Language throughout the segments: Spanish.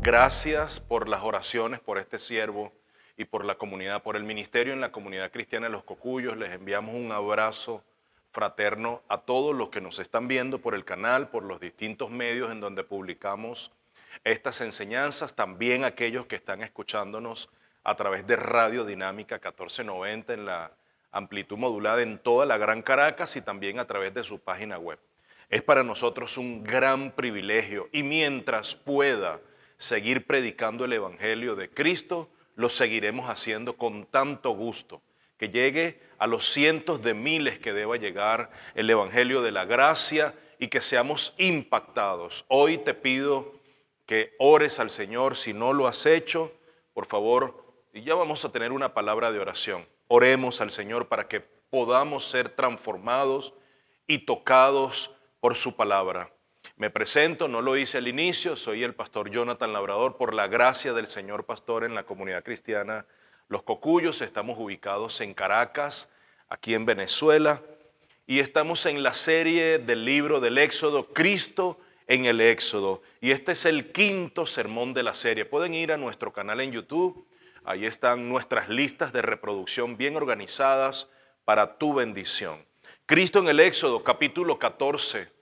Gracias por las oraciones, por este siervo y por la comunidad, por el ministerio en la comunidad cristiana de Los Cocuyos. Les enviamos un abrazo fraterno a todos los que nos están viendo por el canal, por los distintos medios en donde publicamos estas enseñanzas, también aquellos que están escuchándonos a través de Radio Dinámica 1490 en la amplitud modulada en toda la Gran Caracas y también a través de su página web. Es para nosotros un gran privilegio y mientras pueda seguir predicando el Evangelio de Cristo, lo seguiremos haciendo con tanto gusto, que llegue a los cientos de miles que deba llegar el Evangelio de la gracia y que seamos impactados. Hoy te pido que ores al Señor, si no lo has hecho, por favor, y ya vamos a tener una palabra de oración. Oremos al Señor para que podamos ser transformados y tocados por su palabra. Me presento, no lo hice al inicio, soy el pastor Jonathan Labrador, por la gracia del Señor Pastor en la comunidad cristiana Los Cocuyos. Estamos ubicados en Caracas, aquí en Venezuela, y estamos en la serie del libro del Éxodo, Cristo en el Éxodo. Y este es el quinto sermón de la serie. Pueden ir a nuestro canal en YouTube, ahí están nuestras listas de reproducción bien organizadas para tu bendición. Cristo en el Éxodo, capítulo 14.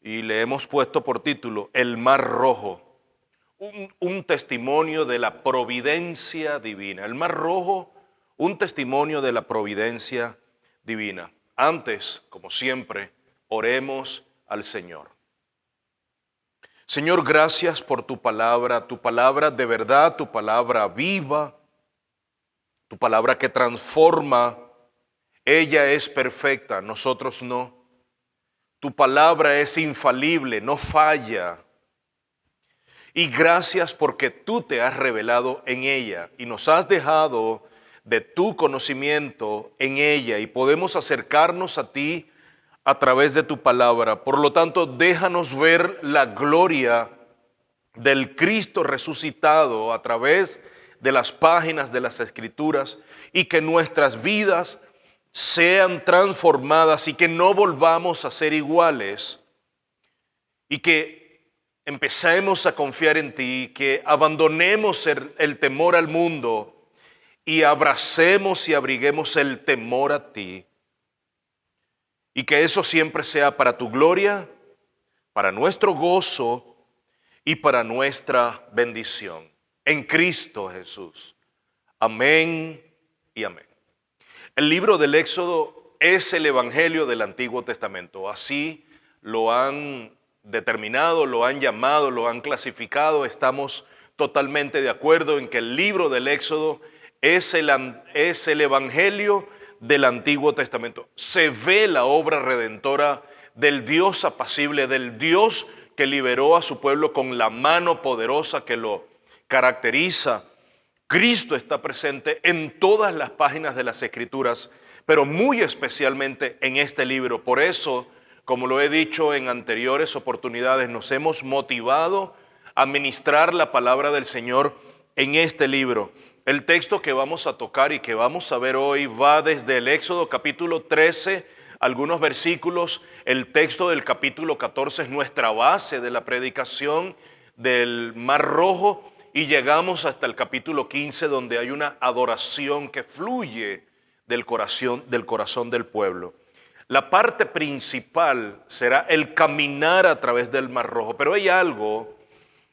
Y le hemos puesto por título El Mar Rojo, un testimonio de la providencia divina. El Mar Rojo, un testimonio de la providencia divina. Antes, como siempre, oremos al Señor. Señor, gracias por tu palabra de verdad, tu palabra viva, tu palabra que transforma. Ella es perfecta, nosotros no. Tu palabra es infalible, no falla. Y gracias porque tú te has revelado en ella y nos has dejado de tu conocimiento en ella y podemos acercarnos a ti a través de tu palabra. Por lo tanto, déjanos ver la gloria del Cristo resucitado a través de las páginas de las Escrituras y que nuestras vidas sean transformadas y que no volvamos a ser iguales y que empecemos a confiar en ti, que abandonemos el temor al mundo y abracemos y abriguemos el temor a ti y que eso siempre sea para tu gloria, para nuestro gozo y para nuestra bendición. En Cristo Jesús. Amén y amén. El libro del Éxodo es el Evangelio del Antiguo Testamento. Así lo han determinado, lo han llamado, lo han clasificado. Estamos totalmente de acuerdo en que el libro del Éxodo es el Evangelio del Antiguo Testamento. Se ve la obra redentora del Dios apacible, del Dios que liberó a su pueblo con la mano poderosa que lo caracteriza. Cristo está presente en todas las páginas de las Escrituras, pero muy especialmente en este libro. Por eso, como lo he dicho en anteriores oportunidades, nos hemos motivado a ministrar la palabra del Señor en este libro. El texto que vamos a tocar y que vamos a ver hoy va desde el Éxodo capítulo 13, algunos versículos. El texto del capítulo 14 es nuestra base de la predicación del Mar Rojo. Y llegamos hasta el capítulo 15, donde hay una adoración que fluye del corazón del pueblo. La parte principal será el caminar a través del Mar Rojo. Pero hay algo,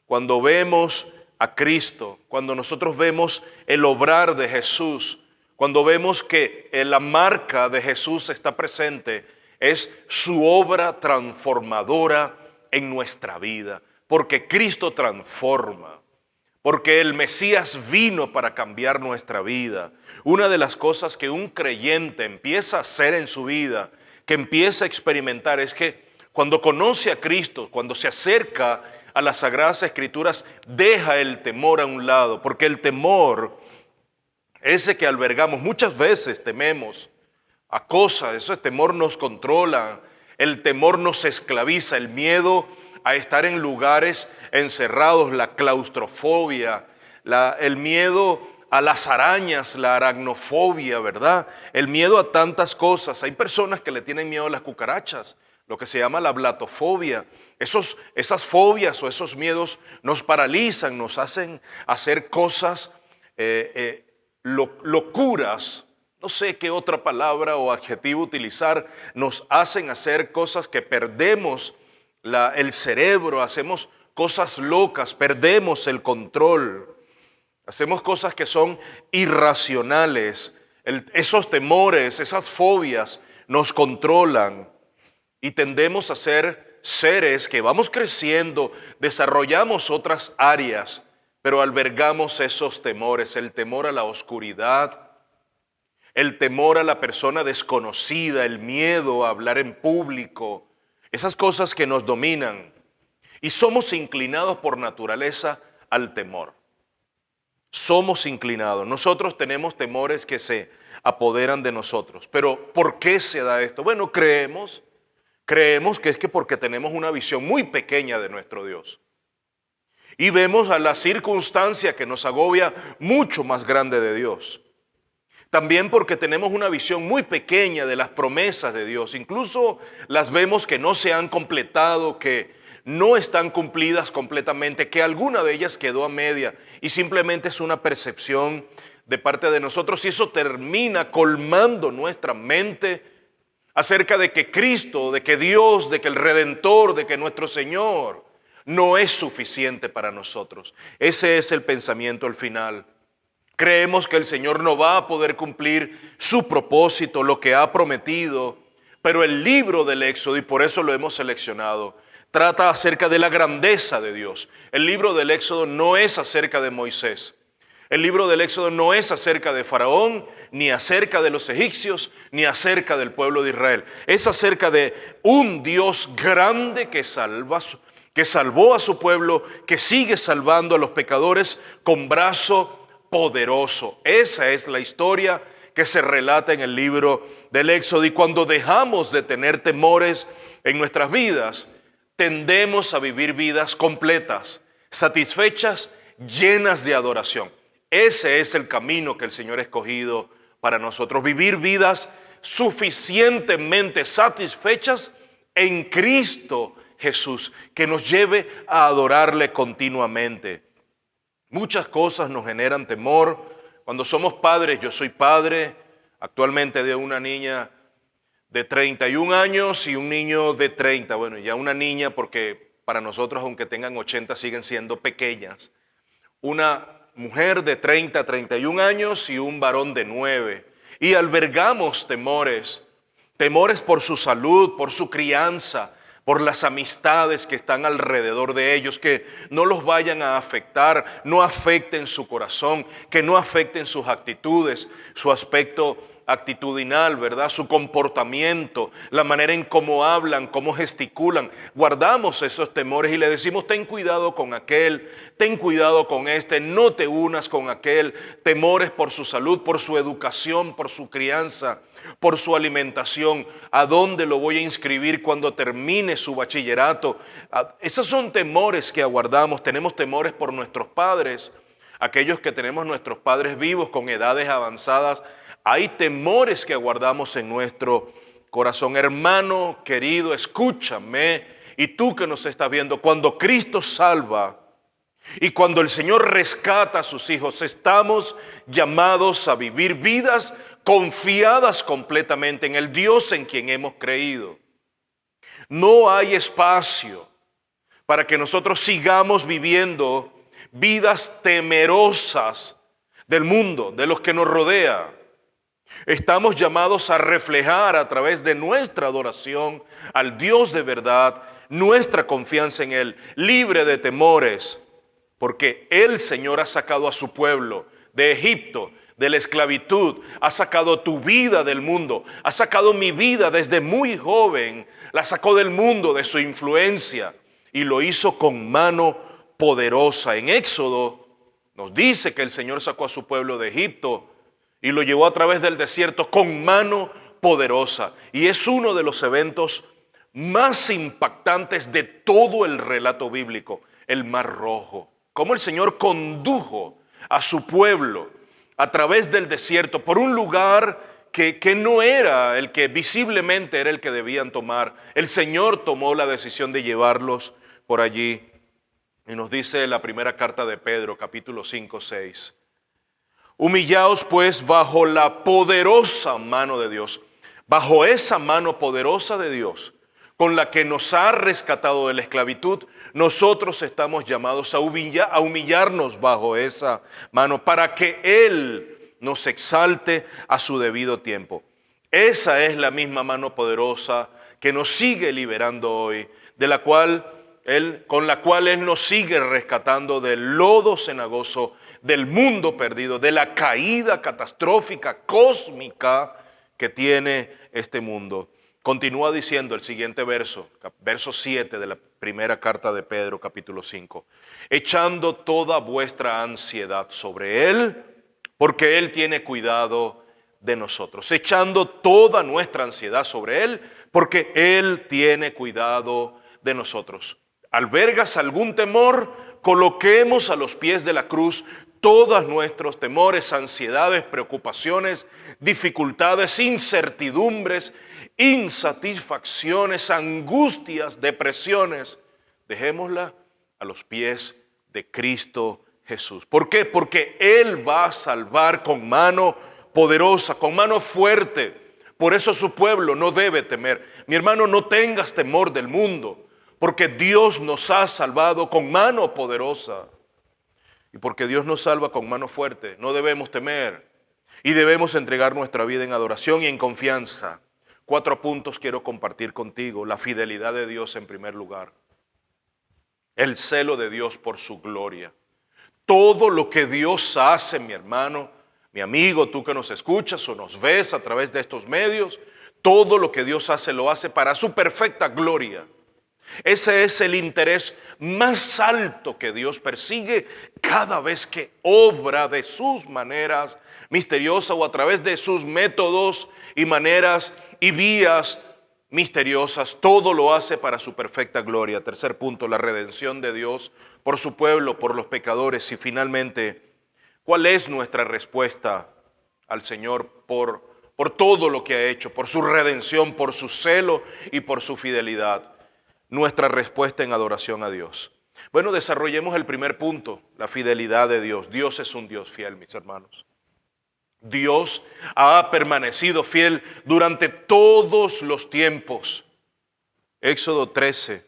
cuando vemos a Cristo, cuando nosotros vemos el obrar de Jesús, cuando vemos que la marca de Jesús está presente, es su obra transformadora en nuestra vida. Porque Cristo transforma. Porque el Mesías vino para cambiar nuestra vida. Una de las cosas que un creyente empieza a hacer en su vida, que empieza a experimentar, es que cuando conoce a Cristo, cuando se acerca a las Sagradas Escrituras, deja el temor a un lado. Porque el temor, ese que albergamos, muchas veces tememos a cosas, ese temor nos controla, el temor nos esclaviza, el miedo a estar en lugares encerrados, la claustrofobia, el miedo a las arañas, la aracnofobia, ¿verdad? El miedo a tantas cosas. Hay personas que le tienen miedo a las cucarachas, lo que se llama la blatofobia. Esas fobias o esos miedos nos paralizan, nos hacen hacer cosas, locuras, no sé qué otra palabra o adjetivo utilizar, nos hacen hacer cosas que perdemos el cerebro, hacemos cosas locas, perdemos el control, hacemos cosas que son irracionales. Esos temores, esas fobias nos controlan y tendemos a ser seres que vamos creciendo, desarrollamos otras áreas, pero albergamos esos temores, el temor a la oscuridad, el temor a la persona desconocida, el miedo a hablar en público, esas cosas que nos dominan. Y somos inclinados por naturaleza al temor. Somos inclinados. Nosotros tenemos temores que se apoderan de nosotros. Pero ¿por qué se da esto? Bueno, creemos que es que porque tenemos una visión muy pequeña de nuestro Dios. Y vemos a la circunstancia que nos agobia mucho más grande de Dios. También porque tenemos una visión muy pequeña de las promesas de Dios. Incluso las vemos que no se han completado, que no están cumplidas completamente, que alguna de ellas quedó a media y simplemente es una percepción de parte de nosotros, y eso termina colmando nuestra mente acerca de que Cristo, de que Dios, de que el Redentor, de que nuestro Señor no es suficiente para nosotros. Ese es el pensamiento al final. Creemos que el Señor no va a poder cumplir su propósito, lo que ha prometido, pero el libro del Éxodo, y por eso lo hemos seleccionado, trata acerca de la grandeza de Dios. El libro del Éxodo no es acerca de Moisés. El libro del Éxodo no es acerca de Faraón, ni acerca de los egipcios, ni acerca del pueblo de Israel. Es acerca de un Dios grande que salvó a su pueblo, que sigue salvando a los pecadores con brazo poderoso. Esa es la historia que se relata en el libro del Éxodo. Y cuando dejamos de tener temores en nuestras vidas, tendemos a vivir vidas completas, satisfechas, llenas de adoración. Ese es el camino que el Señor ha escogido para nosotros, vivir vidas suficientemente satisfechas en Cristo Jesús, que nos lleve a adorarle continuamente. Muchas cosas nos generan temor. Cuando somos padres, yo soy padre actualmente de una niña de 31 años y un niño de 30. Bueno, ya una niña porque para nosotros, aunque tengan 80, siguen siendo pequeñas. Una mujer de 30, 31 años y un varón de 9. Y albergamos temores por su salud, por su crianza, por las amistades que están alrededor de ellos, que no los vayan a afectar, no afecten su corazón, que no afecten sus actitudes, su aspecto actitudinal, ¿verdad? Su comportamiento, la manera en cómo hablan, cómo gesticulan. Guardamos esos temores y le decimos: ten cuidado con aquel, ten cuidado con este, no te unas con aquel. Temores por su salud, por su educación, por su crianza, por su alimentación. ¿A dónde lo voy a inscribir cuando termine su bachillerato? Esos son temores que aguardamos. Tenemos temores por nuestros padres, aquellos que tenemos nuestros padres vivos con edades avanzadas. Hay temores que aguardamos en nuestro corazón. Hermano querido, escúchame, y tú que nos estás viendo, cuando Cristo salva y cuando el Señor rescata a sus hijos, estamos llamados a vivir vidas confiadas completamente en el Dios en quien hemos creído. No hay espacio para que nosotros sigamos viviendo vidas temerosas del mundo, de los que nos rodea. Estamos llamados a reflejar a través de nuestra adoración al Dios de verdad, nuestra confianza en Él, libre de temores, porque el Señor ha sacado a su pueblo de Egipto, de la esclavitud, ha sacado tu vida del mundo, ha sacado mi vida desde muy joven, la sacó del mundo, de su influencia, y lo hizo con mano poderosa. En Éxodo nos dice que el Señor sacó a su pueblo de Egipto y lo llevó a través del desierto con mano poderosa. Y es uno de los eventos más impactantes de todo el relato bíblico, el Mar Rojo. Cómo el Señor condujo a su pueblo a través del desierto por un lugar que no era el que visiblemente era el que debían tomar. El Señor tomó la decisión de llevarlos por allí. Y nos dice la primera carta de Pedro, capítulo 5, 6. Humillaos pues bajo la poderosa mano de Dios, bajo esa mano poderosa de Dios, con la que nos ha rescatado de la esclavitud. Nosotros estamos llamados a humillarnos bajo esa mano para que Él nos exalte a su debido tiempo. Esa es la misma mano poderosa que nos sigue liberando hoy, con la cual Él nos sigue rescatando del lodo cenagoso, del mundo perdido, de la caída catastrófica, cósmica que tiene este mundo. Continúa diciendo el siguiente verso, verso 7 de la primera carta de Pedro, capítulo 5. Echando toda vuestra ansiedad sobre Él, porque Él tiene cuidado de nosotros. Echando toda nuestra ansiedad sobre Él, porque Él tiene cuidado de nosotros. ¿Albergas algún temor? Coloquemos a los pies de la cruz todos nuestros temores, ansiedades, preocupaciones, dificultades, incertidumbres, insatisfacciones, angustias, depresiones. Dejémosla a los pies de Cristo Jesús. ¿Por qué? Porque Él va a salvar con mano poderosa, con mano fuerte. Por eso su pueblo no debe temer. Mi hermano, no tengas temor del mundo, porque Dios nos ha salvado con mano poderosa. Y porque Dios nos salva con mano fuerte, no debemos temer. Y debemos entregar nuestra vida en adoración y en confianza. 4 puntos quiero compartir contigo. La fidelidad de Dios en primer lugar. El celo de Dios por su gloria. Todo lo que Dios hace, mi hermano, mi amigo, tú que nos escuchas o nos ves a través de estos medios, todo lo que Dios hace lo hace para su perfecta gloria. Ese es el interés más alto que Dios persigue cada vez que obra de sus maneras misteriosas o a través de sus métodos y maneras y vías misteriosas. Todo lo hace para su perfecta gloria. Tercer punto, la redención de Dios por su pueblo, por los pecadores. Y finalmente, ¿cuál es nuestra respuesta al Señor por todo lo que ha hecho, por su redención, por su celo y por su fidelidad? Nuestra respuesta en adoración a Dios. Bueno, desarrollemos el primer punto, la fidelidad de Dios. Dios es un Dios fiel, mis hermanos. Dios ha permanecido fiel durante todos los tiempos. Éxodo 13,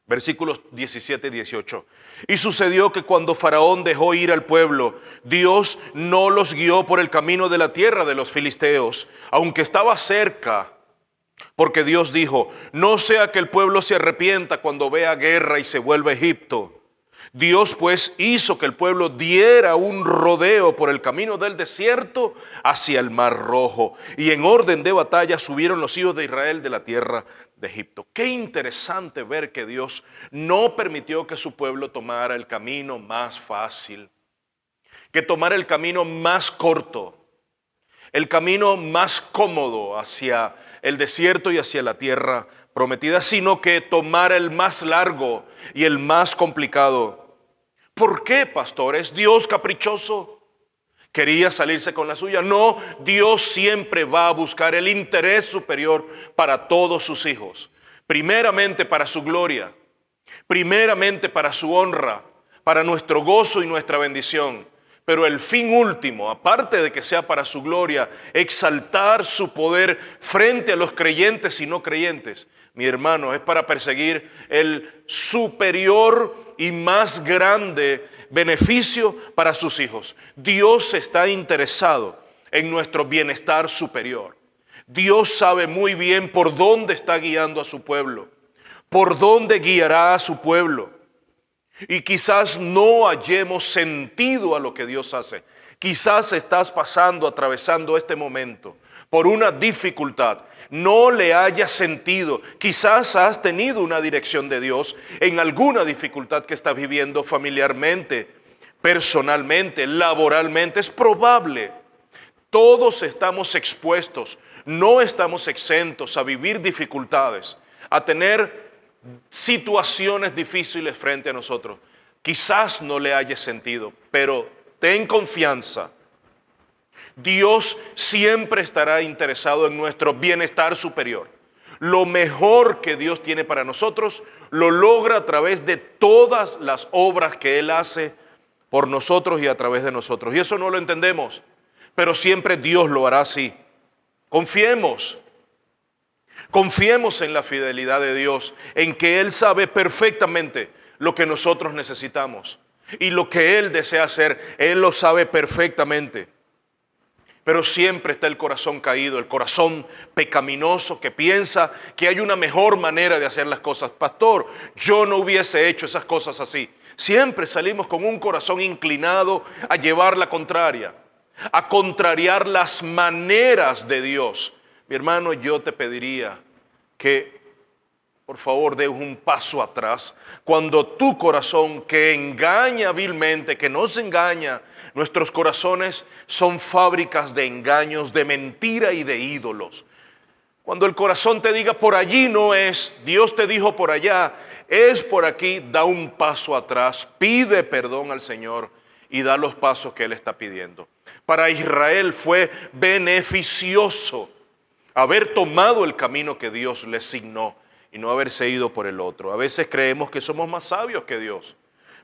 versículos 17 y 18. Y sucedió que cuando Faraón dejó ir al pueblo, Dios no los guió por el camino de la tierra de los filisteos, aunque estaba cerca. Porque Dios dijo, no sea que el pueblo se arrepienta cuando vea guerra y se vuelva a Egipto. Dios pues hizo que el pueblo diera un rodeo por el camino del desierto hacia el Mar Rojo. Y en orden de batalla subieron los hijos de Israel de la tierra de Egipto. Qué interesante ver que Dios no permitió que su pueblo tomara el camino más fácil, que tomara el camino más corto, el camino más cómodo hacia el desierto y hacia la tierra prometida, sino que tomara el más largo y el más complicado. ¿Por qué, pastor? ¿Es Dios caprichoso? ¿Quería salirse con la suya? No, Dios siempre va a buscar el interés superior para todos sus hijos. Primeramente para su gloria, primeramente para su honra, para nuestro gozo y nuestra bendición. Pero el fin último, aparte de que sea para su gloria, exaltar su poder frente a los creyentes y no creyentes, mi hermano, es para perseguir el superior y más grande beneficio para sus hijos. Dios está interesado en nuestro bienestar superior. Dios sabe muy bien por dónde está guiando a su pueblo, por dónde guiará a su pueblo. Y quizás no hallemos sentido a lo que Dios hace. Quizás estás atravesando este momento por una dificultad. No le hayas sentido. Quizás has tenido una dirección de Dios en alguna dificultad que estás viviendo familiarmente, personalmente, laboralmente. Es probable. Todos estamos expuestos. No estamos exentos a vivir dificultades, a tener situaciones difíciles frente a nosotros. Quizás no le haya sentido, pero ten confianza Dios siempre estará interesado en nuestro bienestar superior. Lo mejor que Dios tiene para nosotros lo logra a través de todas las obras que Él hace por nosotros y a través de nosotros. Y eso no lo entendemos, pero siempre Dios lo hará así. Confiemos en la fidelidad de Dios, en que Él sabe perfectamente lo que nosotros necesitamos. Y lo que Él desea hacer, Él lo sabe perfectamente. Pero siempre está el corazón caído, el corazón pecaminoso que piensa que hay una mejor manera de hacer las cosas. Pastor, yo no hubiese hecho esas cosas así. Siempre salimos con un corazón inclinado a llevar la contraria, a contrariar las maneras de Dios. Mi hermano, yo te pediría que por favor des un paso atrás cuando tu corazón, que engaña vilmente, que nos engaña, nuestros corazones son fábricas de engaños, de mentira y de ídolos. Cuando el corazón te diga por allí no es, Dios te dijo por allá, es por aquí, da un paso atrás, pide perdón al Señor y da los pasos que Él está pidiendo. Para Israel fue beneficioso haber tomado el camino que Dios le asignó y no haberse ido por el otro. A veces creemos que somos más sabios que Dios,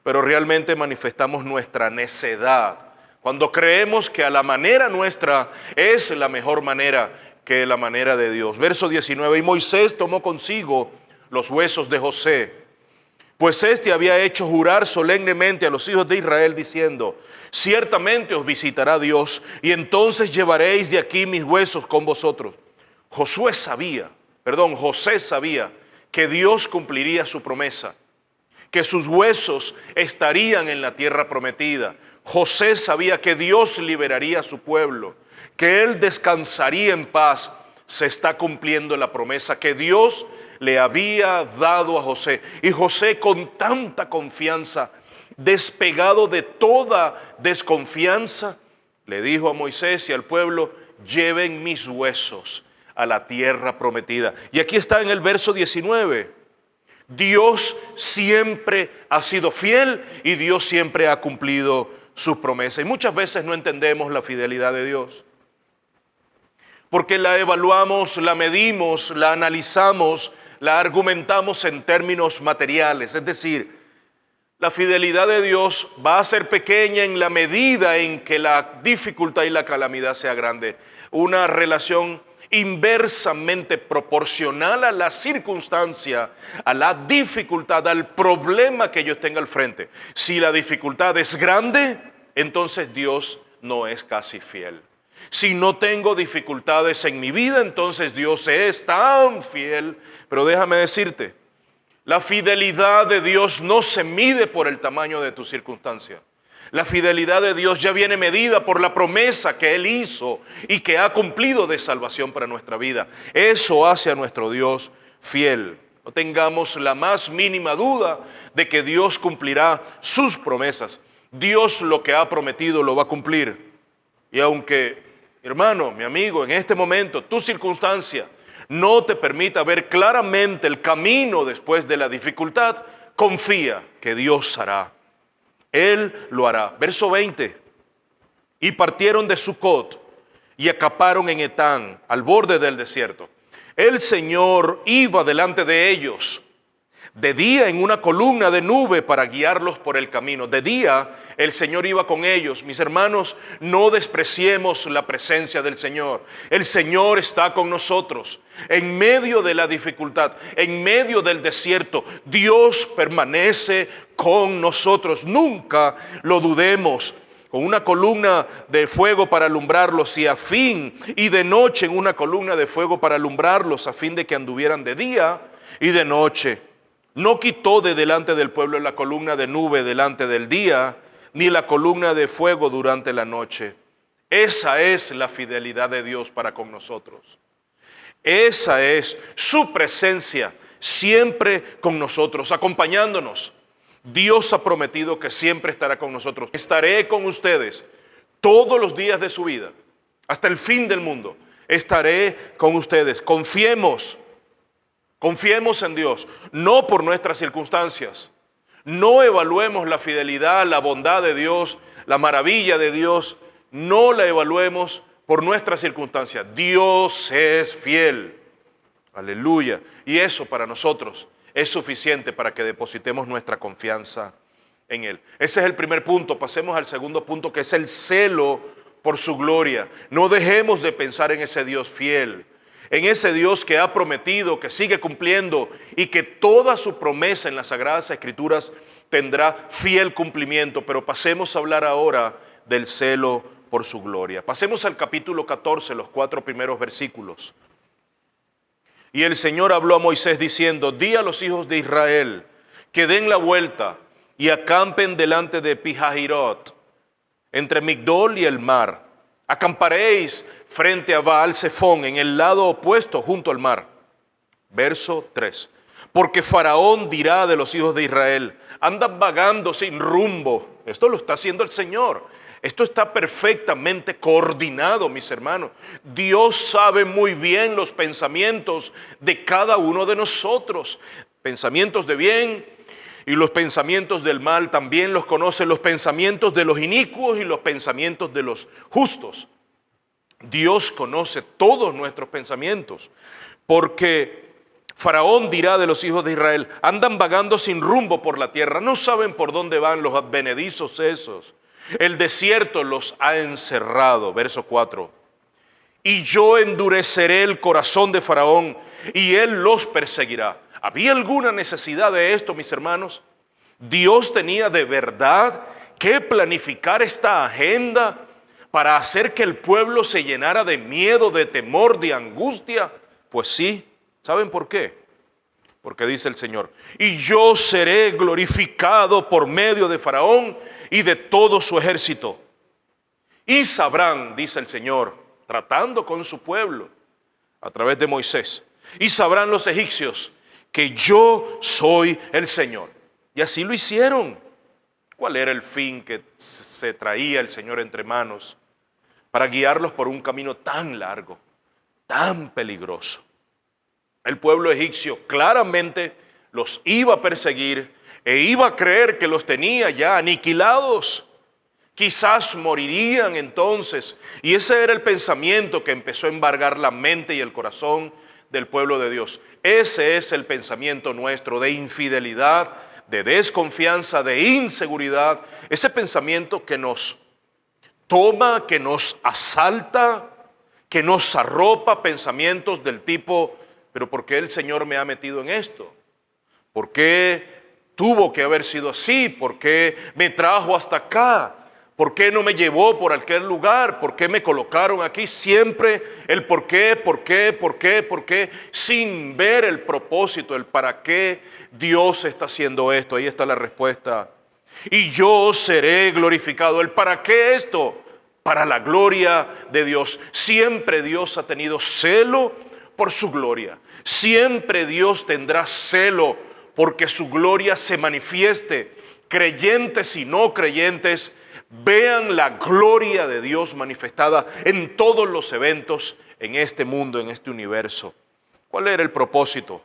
pero realmente manifestamos nuestra necedad cuando creemos que a la manera nuestra es la mejor manera que la manera de Dios. Verso 19, y Moisés tomó consigo los huesos de José, pues éste había hecho jurar solemnemente a los hijos de Israel diciendo, ciertamente os visitará Dios y entonces llevaréis de aquí mis huesos con vosotros. José sabía que Dios cumpliría su promesa, que sus huesos estarían en la tierra prometida. José sabía que Dios liberaría a su pueblo, que Él descansaría en paz. Se está cumpliendo la promesa que Dios le había dado a José. Y José, con tanta confianza, despegado de toda desconfianza, le dijo a Moisés y al pueblo, lleven mis huesos a la tierra prometida. Y aquí está en el verso 19. Dios siempre ha sido fiel y Dios siempre ha cumplido sus promesas. Y muchas veces no entendemos la fidelidad de Dios, porque la evaluamos, la medimos, la analizamos, la argumentamos en términos materiales. Es decir, la fidelidad de Dios va a ser pequeña en la medida en que la dificultad y la calamidad sea grande. Una relación inversamente proporcional a la circunstancia, a la dificultad, al problema que yo tenga al frente. Si la dificultad es grande, entonces Dios no es casi fiel. Si no tengo dificultades en mi vida, entonces Dios es tan fiel. Pero déjame decirte, la fidelidad de Dios no se mide por el tamaño de tu circunstancia. La fidelidad de Dios ya viene medida por la promesa que Él hizo y que ha cumplido de salvación para nuestra vida. Eso hace a nuestro Dios fiel. No tengamos la más mínima duda de que Dios cumplirá sus promesas. Dios lo que ha prometido lo va a cumplir. Y aunque, hermano, mi amigo, en este momento tu circunstancia no te permita ver claramente el camino después de la dificultad, confía que Dios hará. Él lo hará. Verso 20. Y partieron de Sucot y acamparon en Etán, al borde del desierto. El Señor iba delante de ellos, de día en una columna de nube para guiarlos por el camino. De día el Señor iba con ellos. Mis hermanos, no despreciemos la presencia del Señor. El Señor está con nosotros. En medio de la dificultad, en medio del desierto, Dios permanece con nosotros. Nunca lo dudemos. Con una columna de fuego para alumbrarlos y de noche en una columna de fuego para alumbrarlos a fin de que anduvieran de día y de noche. No quitó de delante del pueblo la columna de nube delante del día, ni la columna de fuego durante la noche. Esa es la fidelidad de Dios para con nosotros. Esa es su presencia siempre con nosotros, acompañándonos. Dios ha prometido que siempre estará con nosotros. Estaré con ustedes todos los días de su vida, hasta el fin del mundo. Estaré con ustedes. Confiemos en Dios, no por nuestras circunstancias. No evaluemos la fidelidad, la bondad de Dios, la maravilla de Dios, No la evaluemos por nuestras circunstancias. Dios es fiel. Aleluya. Y eso para nosotros es suficiente para que depositemos nuestra confianza en Él. Ese es el primer punto. Pasemos al segundo punto, que es el celo por su gloria. No dejemos de pensar en ese Dios fiel, en ese Dios que ha prometido, que sigue cumpliendo y que toda su promesa en las Sagradas Escrituras tendrá fiel cumplimiento. Pero pasemos a hablar ahora del celo por su gloria. Pasemos al capítulo 14, los 4 primeros versículos. Y el Señor habló a Moisés diciendo: di a los hijos de Israel que den la vuelta y acampen delante de Pihahirot, entre Migdol y el mar. Acamparéis frente a Baal-Zephón, en el lado opuesto, junto al mar. Verso 3. Porque Faraón dirá de los hijos de Israel: andan vagando sin rumbo. Esto lo está haciendo el Señor. Esto está perfectamente coordinado, mis hermanos. Dios sabe muy bien los pensamientos de cada uno de nosotros. Pensamientos de bien y los pensamientos del mal también los conoce. Los pensamientos de los inicuos y los pensamientos de los justos. Dios conoce todos nuestros pensamientos. Porque Faraón dirá de los hijos de Israel: andan vagando sin rumbo por la tierra. No saben por dónde van los advenedizos esos. El desierto los ha encerrado. Verso 4. Y yo endureceré el corazón de Faraón y él los perseguirá. ¿Había alguna necesidad de esto, mis hermanos? Dios tenía de verdad que planificar esta agenda para hacer que el pueblo se llenara de miedo, de temor, de angustia. Pues sí. ¿Saben por qué? Porque dice el Señor: y yo seré glorificado por medio de Faraón y de todo su ejército. Y sabrán, dice el Señor, tratando con su pueblo a través de Moisés, y sabrán los egipcios que yo soy el Señor. Y así lo hicieron. ¿Cuál era el fin que se traía el Señor entre manos? Para guiarlos por un camino tan largo, tan peligroso. El pueblo egipcio claramente los iba a perseguir e iba a creer que los tenía ya aniquilados. Quizás morirían entonces. Y ese era el pensamiento que empezó a embargar la mente y el corazón del pueblo de Dios. Ese es el pensamiento nuestro de infidelidad, de desconfianza, de inseguridad. Ese pensamiento que nos toma, que nos asalta, que nos arropa, pensamientos del tipo: pero ¿por qué el Señor me ha metido en esto? ¿Por qué tuvo que haber sido así? ¿Por qué me trajo hasta acá? ¿Por qué no me llevó por aquel lugar? ¿Por qué me colocaron aquí? Siempre el por qué, sin ver el propósito, el para qué Dios está haciendo esto. Ahí está la respuesta. Y yo seré glorificado. ¿El para qué esto? Para la gloria de Dios. Siempre Dios ha tenido celo por su gloria. Siempre Dios tendrá celo porque su gloria se manifieste. Creyentes y no creyentes vean la gloria de Dios manifestada en todos los eventos en este mundo, en este universo. ¿Cuál era el propósito?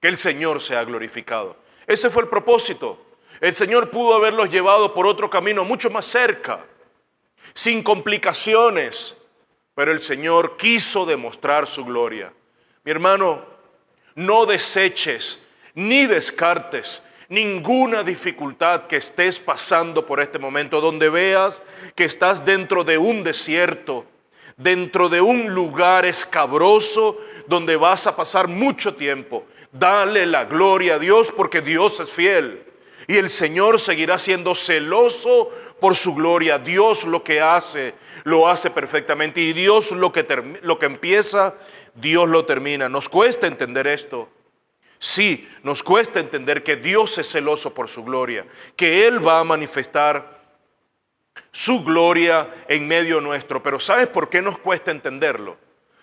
Que el Señor sea glorificado. Ese fue el propósito. El Señor pudo haberlos llevado por otro camino mucho más cerca, sin complicaciones, pero el Señor quiso demostrar su gloria. Mi hermano, no deseches ni descartes ninguna dificultad que estés pasando por este momento, donde veas que estás dentro de un desierto, dentro de un lugar escabroso, donde vas a pasar mucho tiempo. Dale la gloria a Dios porque Dios es fiel. Y el Señor seguirá siendo celoso por su gloria. Dios lo que hace, lo hace perfectamente. Y Dios lo que empieza, Dios lo termina. Nos cuesta entender esto. Sí, nos cuesta entender que Dios es celoso por su gloria, que Él va a manifestar su gloria en medio nuestro. Pero ¿sabes por qué nos cuesta entenderlo?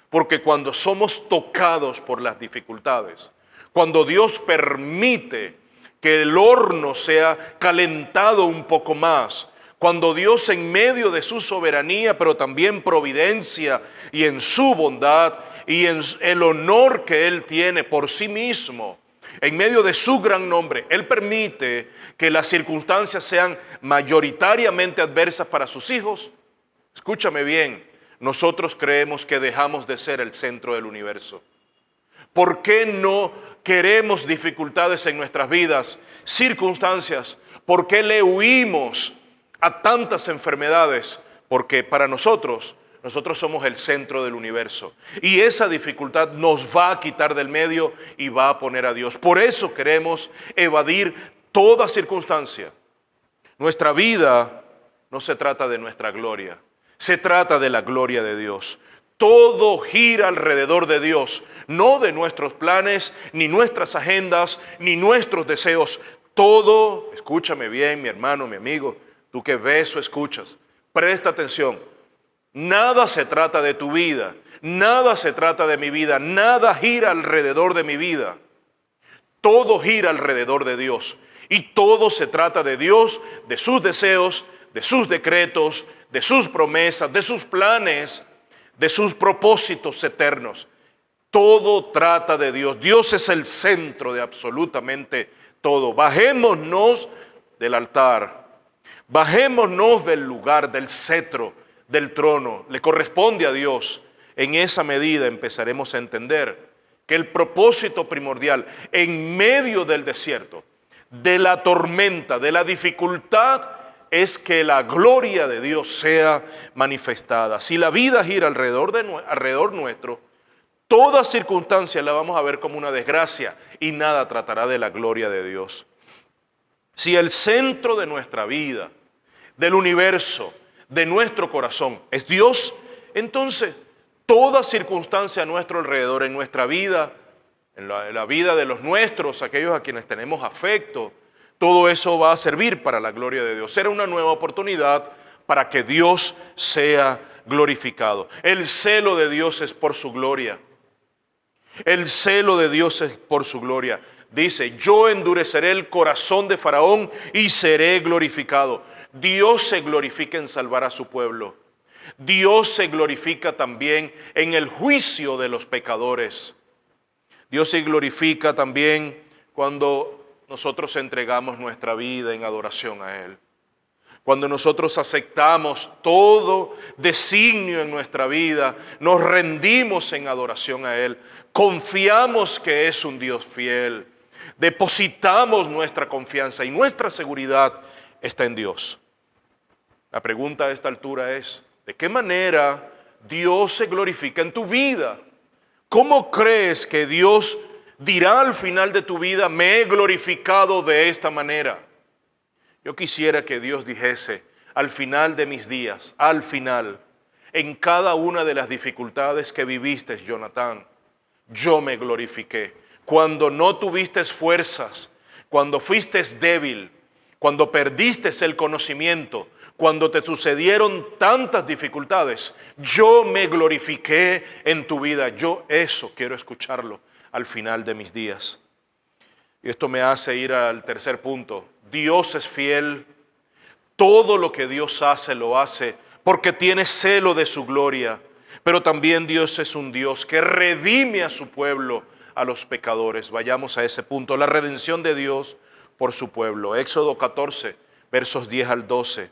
Porque cuando somos tocados por las dificultades, cuando Dios permite que el horno sea calentado un poco más, cuando Dios en medio de su soberanía, pero también providencia y en su bondad y en el honor que Él tiene por sí mismo, en medio de su gran nombre, Él permite que las circunstancias sean mayoritariamente adversas para sus hijos. Escúchame bien, nosotros creemos que dejamos de ser el centro del universo. ¿Por qué no queremos dificultades en nuestras vidas, circunstancias? ¿Por qué le huimos a tantas enfermedades? Porque para nosotros somos el centro del universo. Y esa dificultad nos va a quitar del medio y va a poner a Dios. Por eso queremos evadir toda circunstancia. Nuestra vida no se trata de nuestra gloria, se trata de la gloria de Dios. Todo gira alrededor de Dios, no de nuestros planes, ni nuestras agendas, ni nuestros deseos. Todo, escúchame bien, mi hermano, mi amigo, tú que ves o escuchas, presta atención. Nada se trata de tu vida, nada se trata de mi vida, nada gira alrededor de mi vida. Todo gira alrededor de Dios y todo se trata de Dios, de sus deseos, de sus decretos, de sus promesas, de sus planes, de sus propósitos eternos. Todo trata de Dios. Dios es el centro de absolutamente todo. Bajémonos del altar, bajémonos del lugar, del cetro, del trono. Le corresponde a Dios. En esa medida empezaremos a entender que el propósito primordial en medio del desierto, de la tormenta, de la dificultad, es que la gloria de Dios sea manifestada. Si la vida gira alrededor nuestro, toda circunstancia la vamos a ver como una desgracia y nada tratará de la gloria de Dios. Si el centro de nuestra vida, del universo, de nuestro corazón es Dios, entonces toda circunstancia a nuestro alrededor, en nuestra vida, en la vida de los nuestros, aquellos a quienes tenemos afecto, todo eso va a servir para la gloria de Dios. Será una nueva oportunidad para que Dios sea glorificado. El celo de Dios es por su gloria. El celo de Dios es por su gloria. Dice, yo endureceré el corazón de Faraón y seré glorificado. Dios se glorifica en salvar a su pueblo. Dios se glorifica también en el juicio de los pecadores. Dios se glorifica también cuando nosotros entregamos nuestra vida en adoración a Él. Cuando nosotros aceptamos todo designio en nuestra vida, nos rendimos en adoración a Él, confiamos que es un Dios fiel, depositamos nuestra confianza y nuestra seguridad está en Dios. La pregunta a esta altura es, ¿de qué manera Dios se glorifica en tu vida? ¿Cómo crees que Dios dirá al final de tu vida, me he glorificado de esta manera? Yo quisiera que Dios dijese, al final de mis días, al final, en cada una de las dificultades que viviste, Jonathan, yo me glorifiqué. Cuando no tuviste fuerzas, cuando fuiste débil, cuando perdiste el conocimiento, cuando te sucedieron tantas dificultades, yo me glorifiqué en tu vida. Yo eso quiero escucharlo al final de mis días. Y esto me hace ir al tercer punto. Dios es fiel. Todo lo que Dios hace, lo hace porque tiene celo de su gloria. Pero también Dios es un Dios que redime a su pueblo, a los pecadores. Vayamos a ese punto. La redención de Dios por su pueblo. Éxodo 14, versos 10 al 12.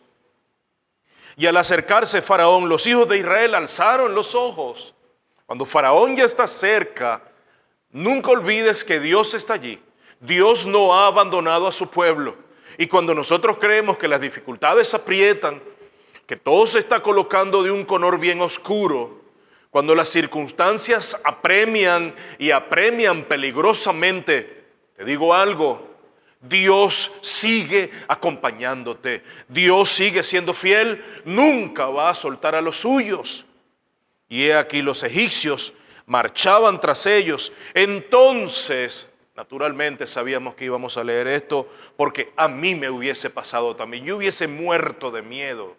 Y al acercarse Faraón, los hijos de Israel alzaron los ojos. Cuando Faraón ya está cerca, nunca olvides que Dios está allí. Dios no ha abandonado a su pueblo. Y cuando nosotros creemos que las dificultades aprietan, que todo se está colocando de un color bien oscuro, cuando las circunstancias apremian y apremian peligrosamente, te digo algo, Dios sigue acompañándote. Dios sigue siendo fiel, nunca va a soltar a los suyos. Y he aquí los egipcios marchaban tras ellos. Entonces, naturalmente sabíamos que íbamos a leer esto porque a mí me hubiese pasado también. Yo hubiese muerto de miedo.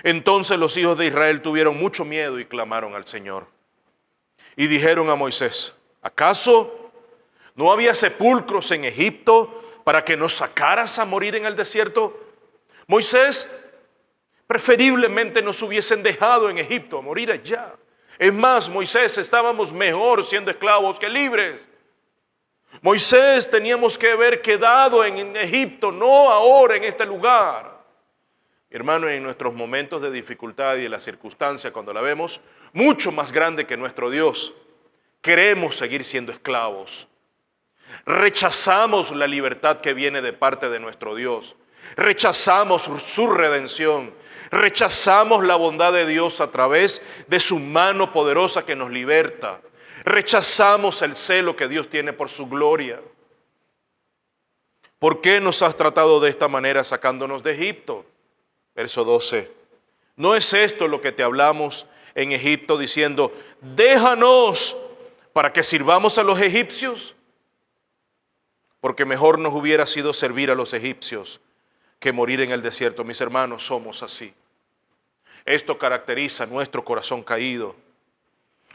Entonces los hijos de Israel tuvieron mucho miedo y clamaron al Señor. Y dijeron a Moisés, ¿acaso no había sepulcros en Egipto para que nos sacaras a morir en el desierto? Moisés, preferiblemente nos hubiesen dejado en Egipto a morir allá. Es más, Moisés, estábamos mejor siendo esclavos que libres. Moisés, teníamos que haber quedado en Egipto, no ahora en este lugar. Hermano, en nuestros momentos de dificultad y en la circunstancia, cuando la vemos mucho más grande que nuestro Dios, queremos seguir siendo esclavos. Rechazamos la libertad que viene de parte de nuestro Dios. Rechazamos su redención. Rechazamos la bondad de Dios a través de su mano poderosa que nos liberta. Rechazamos el celo que Dios tiene por su gloria. ¿Por qué nos has tratado de esta manera sacándonos de Egipto? Verso 12. ¿No es esto lo que te hablamos en Egipto diciendo, déjanos para que sirvamos a los egipcios? Porque mejor nos hubiera sido servir a los egipcios que morir en el desierto. Mis hermanos, somos así. Esto caracteriza nuestro corazón caído.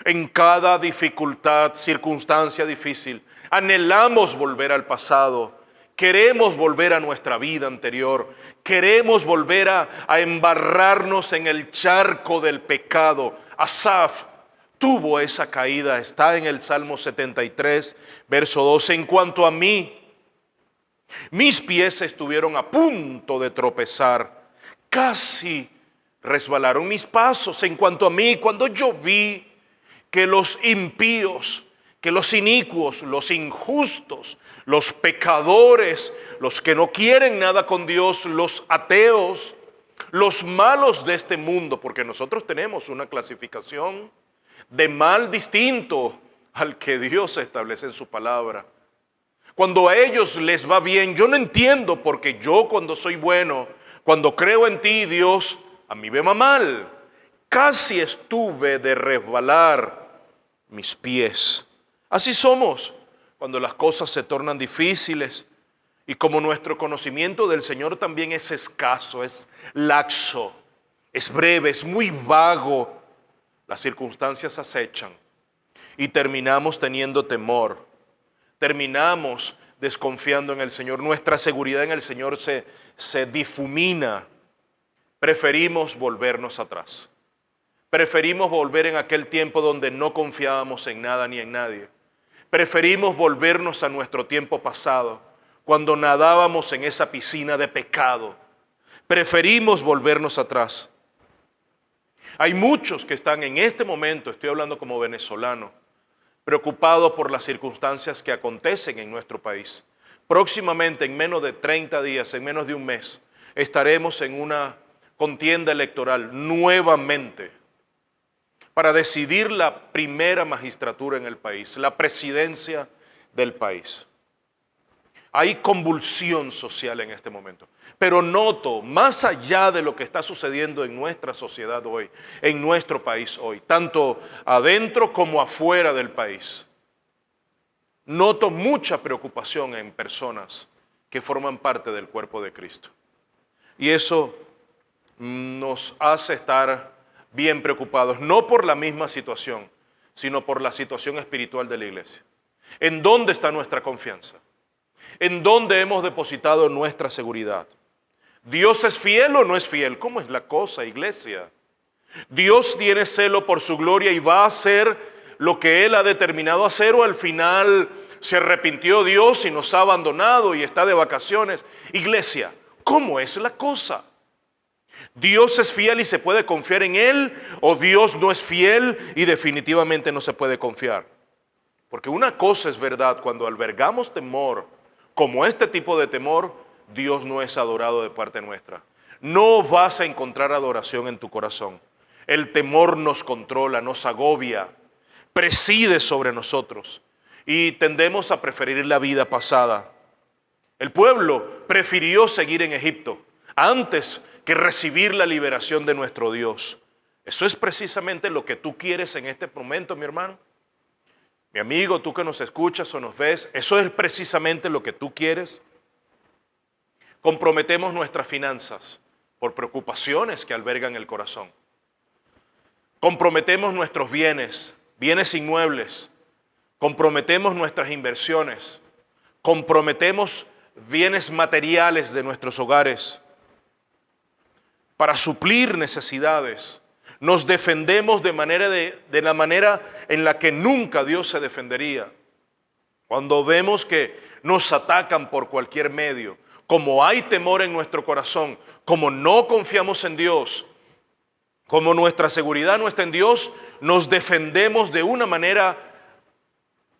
En cada dificultad, circunstancia difícil, anhelamos volver al pasado. Queremos volver a nuestra vida anterior. Queremos volver a embarrarnos en el charco del pecado. Asaf tuvo esa caída. Está en el Salmo 73, verso 12. En cuanto a mí, mis pies estuvieron a punto de tropezar. Casi resbalaron mis pasos. En cuanto a mí, cuando yo vi que los impíos, que los inicuos, los injustos, los pecadores, los que no quieren nada con Dios, los ateos, los malos de este mundo, porque nosotros tenemos una clasificación de mal distinto al que Dios establece en su palabra. Cuando a ellos les va bien, yo no entiendo porque yo cuando soy bueno, cuando creo en ti, Dios, a mí me va mal. Casi estuve de resbalar mis pies. Así somos cuando las cosas se tornan difíciles y como nuestro conocimiento del Señor también es escaso, es laxo, es breve, es muy vago. Las circunstancias acechan y terminamos teniendo temor, terminamos desconfiando en el Señor. Nuestra seguridad en el Señor se difumina. Preferimos volvernos atrás. Preferimos volver en aquel tiempo donde no confiábamos en nada ni en nadie. Preferimos volvernos a nuestro tiempo pasado, cuando nadábamos en esa piscina de pecado. Preferimos volvernos atrás. Hay muchos que están en este momento, estoy hablando como venezolano, preocupados por las circunstancias que acontecen en nuestro país. Próximamente, en menos de 30 días, en menos de un mes, estaremos en una contienda electoral nuevamente para decidir la primera magistratura en el país, la presidencia del país. Hay convulsión social en este momento, pero noto, más allá de lo que está sucediendo en nuestra sociedad hoy, en nuestro país hoy, tanto adentro como afuera del país, noto mucha preocupación en personas que forman parte del cuerpo de Cristo. Y eso nos hace estar bien preocupados, no por la misma situación, sino por la situación espiritual de la iglesia. ¿En dónde está nuestra confianza? ¿En dónde hemos depositado nuestra seguridad? ¿Dios es fiel o no es fiel? ¿Cómo es la cosa, iglesia? ¿Dios tiene celo por su gloria y va a hacer lo que Él ha determinado hacer, o al final se arrepintió Dios y nos ha abandonado y está de vacaciones? Iglesia, ¿cómo es la cosa? ¿Dios es fiel y se puede confiar en Él, o Dios no es fiel y definitivamente no se puede confiar? Porque una cosa es verdad, cuando albergamos temor, como este tipo de temor, Dios no es adorado de parte nuestra. No vas a encontrar adoración en tu corazón. El temor nos controla, nos agobia, preside sobre nosotros y tendemos a preferir la vida pasada. El pueblo prefirió seguir en Egipto antes que recibir la liberación de nuestro Dios. Eso es precisamente lo que tú quieres en este momento, mi hermano. Mi amigo, tú que nos escuchas o nos ves, ¿eso es precisamente lo que tú quieres? Comprometemos nuestras finanzas por preocupaciones que albergan el corazón. Comprometemos nuestros bienes, bienes inmuebles. Comprometemos nuestras inversiones. Comprometemos bienes materiales de nuestros hogares para suplir necesidades. Nos defendemos de la manera en la que nunca Dios se defendería. Cuando vemos que nos atacan por cualquier medio, como hay temor en nuestro corazón, como no confiamos en Dios, como nuestra seguridad no está en Dios, nos defendemos de una manera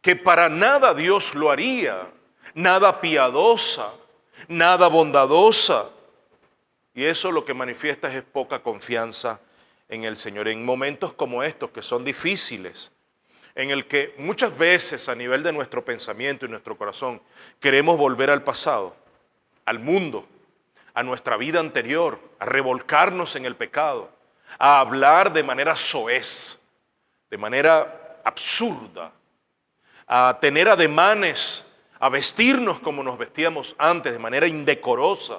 que para nada Dios lo haría, nada piadosa, nada bondadosa. Y eso lo que manifiesta es poca confianza en el Señor. En momentos como estos, que son difíciles, en el que muchas veces a nivel de nuestro pensamiento y nuestro corazón queremos volver al pasado, al mundo, a nuestra vida anterior, a revolcarnos en el pecado, a hablar de manera soez, de manera absurda, a tener ademanes, a vestirnos como nos vestíamos antes, de manera indecorosa.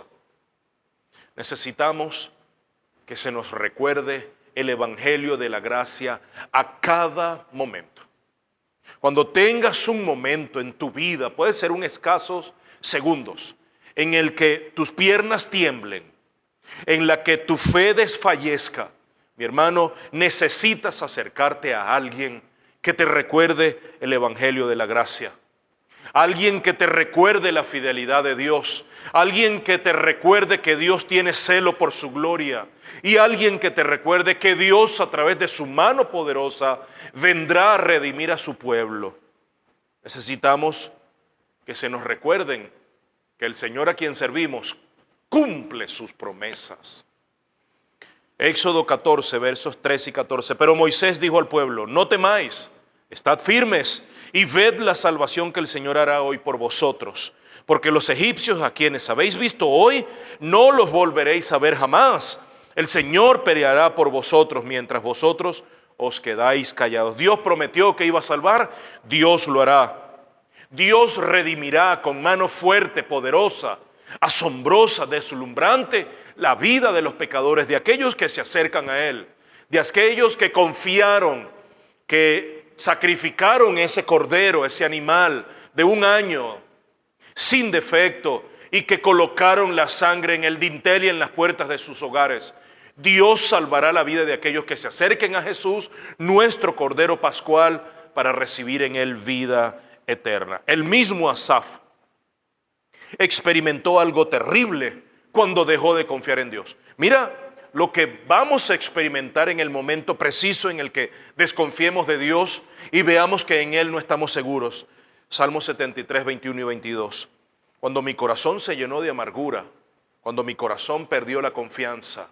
Necesitamos que se nos recuerde el Evangelio de la gracia a cada momento. Cuando tengas un momento en tu vida, puede ser un escasos segundos, en el que tus piernas tiemblen, en la que tu fe desfallezca, mi hermano, necesitas acercarte a alguien que te recuerde el Evangelio de la gracia. Alguien que te recuerde la fidelidad de Dios. Alguien que te recuerde que Dios tiene celo por su gloria. Y alguien que te recuerde que Dios, a través de su mano poderosa, vendrá a redimir a su pueblo. Necesitamos que se nos recuerden que el Señor a quien servimos cumple sus promesas. Éxodo 14, versos 13 y 14. Pero Moisés dijo al pueblo: no temáis, estad firmes y ved la salvación que el Señor hará hoy por vosotros. Porque los egipcios a quienes habéis visto hoy, no los volveréis a ver jamás. El Señor peleará por vosotros mientras vosotros os quedáis callados. Dios prometió que iba a salvar, Dios lo hará. Dios redimirá con mano fuerte, poderosa, asombrosa, deslumbrante la vida de los pecadores, de aquellos que se acercan a Él, de aquellos que confiaron, que sacrificaron ese cordero, ese animal de 1 año, sin defecto, y que colocaron la sangre en el dintel y en las puertas de sus hogares. Dios salvará la vida de aquellos que se acerquen a Jesús, nuestro Cordero Pascual, para recibir en Él vida eterna. El mismo Asaf experimentó algo terrible cuando dejó de confiar en Dios. Mira lo que vamos a experimentar en el momento preciso en el que desconfiemos de Dios y veamos que en Él no estamos seguros. Salmo 73, 21 y 22. Cuando mi corazón se llenó de amargura, cuando mi corazón perdió la confianza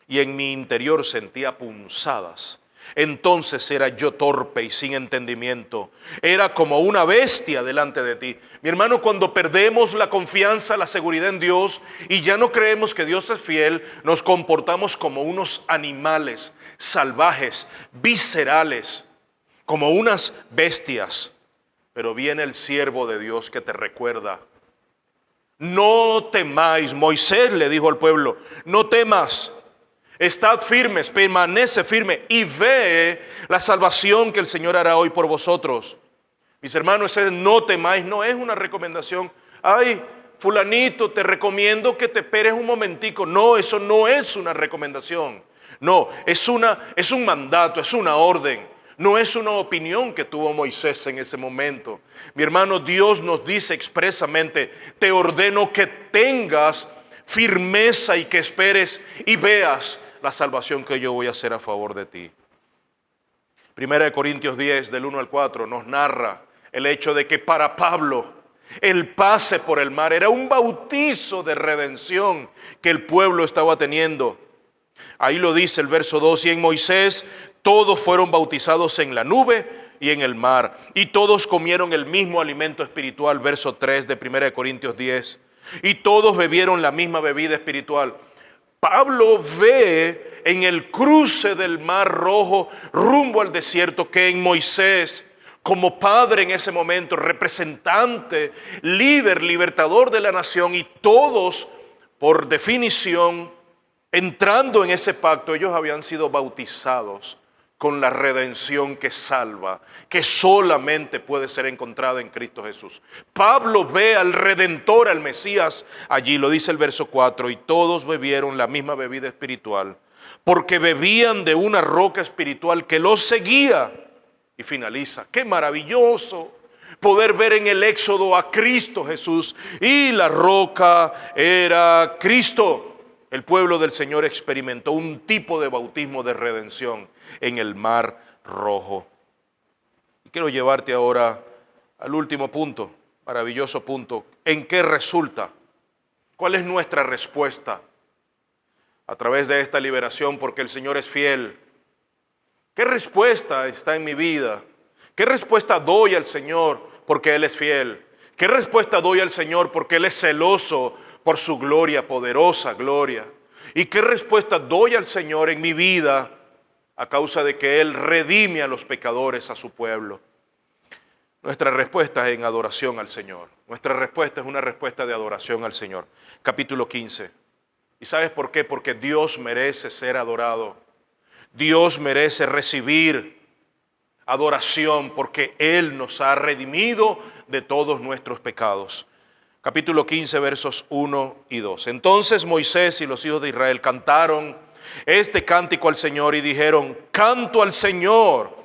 y en mi interior sentía punzadas, entonces era yo torpe y sin entendimiento. Era como una bestia delante de ti. Mi hermano, cuando perdemos la confianza, la seguridad en Dios y ya no creemos que Dios es fiel, nos comportamos como unos animales salvajes, viscerales, como unas bestias. Pero viene el siervo de Dios que te recuerda: no temáis. Moisés le dijo al pueblo: no temas. Estad firmes, permanece firme y ve la salvación que el Señor hará hoy por vosotros. Mis hermanos, ese no temáis no es una recomendación. Ay, fulanito, te recomiendo que te esperes un momentico. No, eso no es una recomendación. No, es un mandato, es una orden. No es una opinión que tuvo Moisés en ese momento. Mi hermano, Dios nos dice expresamente: te ordeno que tengas firmeza y que esperes y veas la salvación que yo voy a hacer a favor de ti. Primera de Corintios 10, del 1 al 4, nos narra el hecho de que para Pablo el pase por el mar era un bautizo de redención que el pueblo estaba teniendo. Ahí lo dice el verso 2: y en Moisés todos fueron bautizados en la nube y en el mar, y todos comieron el mismo alimento espiritual, verso 3 de Primera de Corintios 10, y todos bebieron la misma bebida espiritual. Pablo ve en el cruce del Mar Rojo rumbo al desierto que en Moisés, como padre en ese momento, representante, líder, libertador de la nación, y todos, por definición, entrando en ese pacto, ellos habían sido bautizados con la redención que salva, que solamente puede ser encontrada en Cristo Jesús. Pablo ve al Redentor, al Mesías, allí lo dice el verso 4, y todos bebieron la misma bebida espiritual, porque bebían de una roca espiritual que los seguía. Y finaliza: ¡qué maravilloso! poder ver en el Éxodo a Cristo Jesús, y la roca era Cristo. El pueblo del Señor experimentó un tipo de bautismo de redención en el Mar Rojo. Y quiero llevarte ahora al último punto, maravilloso punto. ¿En qué resulta? ¿Cuál es nuestra respuesta a través de esta liberación? Porque el Señor es fiel. ¿Qué respuesta está en mi vida? ¿Qué respuesta doy al Señor porque Él es fiel? ¿Qué respuesta doy al Señor porque Él es celoso por su gloria, poderosa gloria? ¿Y qué respuesta doy al Señor en mi vida a causa de que Él redime a los pecadores, a su pueblo? Nuestra respuesta es en adoración al Señor. Nuestra respuesta es una respuesta de adoración al Señor. Capítulo 15. ¿Y sabes por qué? Porque Dios merece ser adorado. Dios merece recibir adoración porque Él nos ha redimido de todos nuestros pecados. Capítulo 15, versos 1 y 2. Entonces Moisés y los hijos de Israel cantaron este cántico al Señor y dijeron: canto al Señor,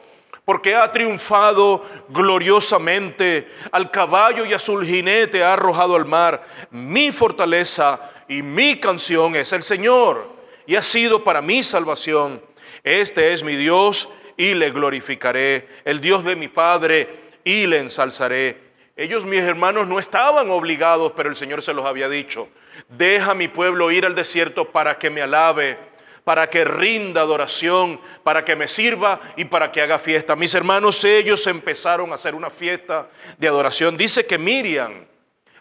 porque ha triunfado gloriosamente, al caballo y a su jinete ha arrojado al mar. Mi fortaleza y mi canción es el Señor, y ha sido para mi salvación. Este es mi Dios y le glorificaré, el Dios de mi Padre, y le ensalzaré. Ellos, mis hermanos, no estaban obligados, pero el Señor se los había dicho: deja a mi pueblo ir al desierto para que me alabe, para que rinda adoración, para que me sirva y para que haga fiesta. Mis hermanos, ellos empezaron a hacer una fiesta de adoración. Dice que Miriam,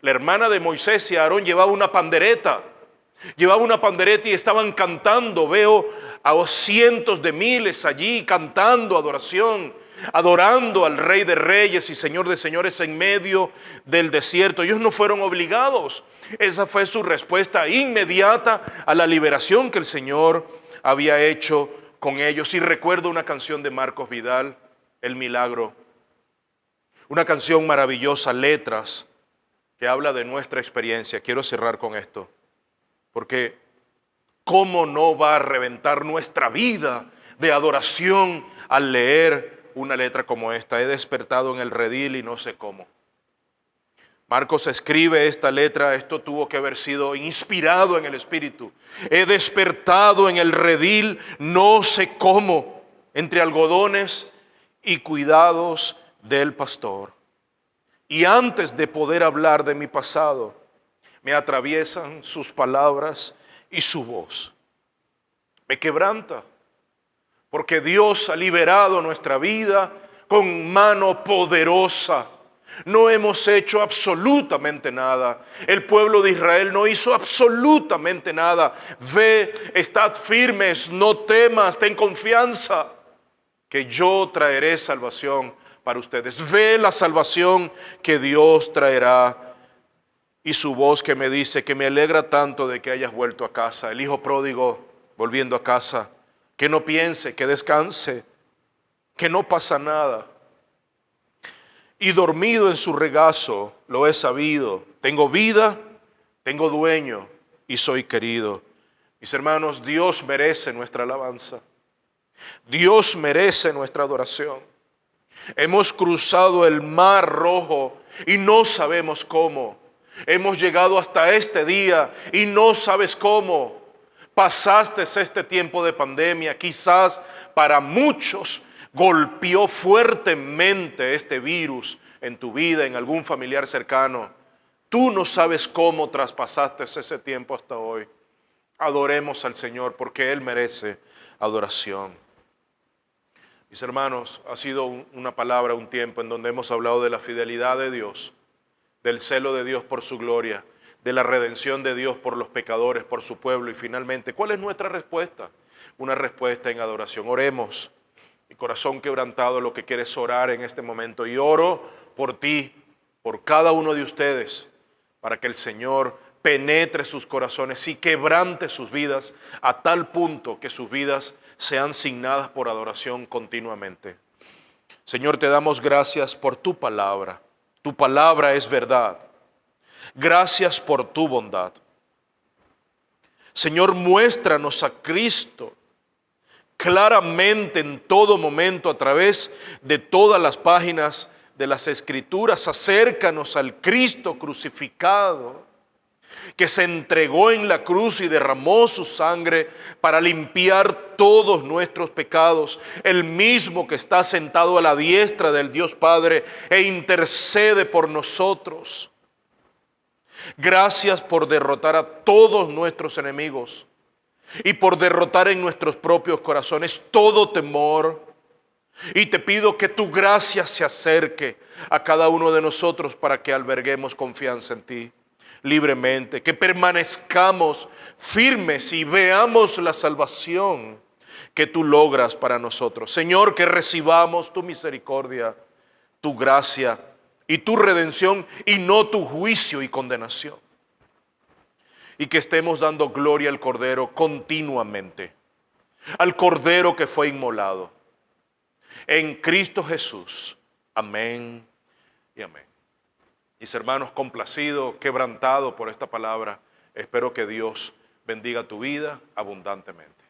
la hermana de Moisés y Aarón, llevaba una pandereta y estaban cantando. Veo a cientos de miles allí cantando adoración, adorando al Rey de Reyes y Señor de Señores en medio del desierto. Ellos no fueron obligados. Esa fue su respuesta inmediata a la liberación que el Señor había hecho con ellos. Y recuerdo una canción de Marcos Vidal, El Milagro. Una canción maravillosa, letras, que habla de nuestra experiencia. Quiero cerrar con esto, porque ¿cómo no va a reventar nuestra vida de adoración al leer una letra como esta? He despertado en el redil y no sé cómo. Marcos escribe esta letra. Esto tuvo que haber sido inspirado en el Espíritu. He despertado en el redil, no sé cómo, entre algodones y cuidados del pastor. Y antes de poder hablar de mi pasado, me atraviesan sus palabras y su voz. Me quebranta, porque Dios ha liberado nuestra vida con mano poderosa. No hemos hecho absolutamente nada. El pueblo de Israel no hizo absolutamente nada. Ve, estad firmes, no temas, ten confianza, que yo traeré salvación para ustedes. Ve la salvación que Dios traerá. Y su voz que me dice que me alegra tanto de que hayas vuelto a casa. El hijo pródigo volviendo a casa. Que no piense, que descanse, que no pasa nada. Y dormido en su regazo lo he sabido. Tengo vida, tengo dueño y soy querido. Mis hermanos, Dios merece nuestra alabanza. Dios merece nuestra adoración. Hemos cruzado el Mar Rojo y no sabemos cómo. Hemos llegado hasta este día y no sabes cómo. Pasaste este tiempo de pandemia. Quizás para muchos golpeó fuertemente este virus en tu vida, en algún familiar cercano. Tú no sabes cómo traspasaste ese tiempo hasta hoy. Adoremos al Señor porque Él merece adoración. Mis hermanos, ha sido una palabra, un tiempo en donde hemos hablado de la fidelidad de Dios, del celo de Dios por su gloria, de la redención de Dios por los pecadores, por su pueblo. Y finalmente, ¿cuál es nuestra respuesta? Una respuesta en adoración. Oremos. Mi corazón quebrantado, lo que quiere es orar en este momento. Y oro por ti, por cada uno de ustedes, para que el Señor penetre sus corazones y quebrante sus vidas a tal punto que sus vidas sean signadas por adoración continuamente. Señor, te damos gracias por tu palabra. Tu palabra es verdad. Gracias por tu bondad. Señor, muéstranos a Cristo claramente en todo momento a través de todas las páginas de las Escrituras, acércanos al Cristo crucificado, que se entregó en la cruz y derramó su sangre para limpiar todos nuestros pecados, el mismo que está sentado a la diestra del Dios Padre e intercede por nosotros. Gracias por derrotar a todos nuestros enemigos y por derrotar en nuestros propios corazones todo temor. Y te pido que tu gracia se acerque a cada uno de nosotros para que alberguemos confianza en ti libremente, que permanezcamos firmes y veamos la salvación que tú logras para nosotros. Señor, que recibamos tu misericordia, tu gracia y tu redención y no tu juicio y condenación. Y que estemos dando gloria al Cordero continuamente, al Cordero que fue inmolado. En Cristo Jesús. Amén y amén. Mis hermanos, complacido, quebrantado por esta palabra, espero que Dios bendiga tu vida abundantemente.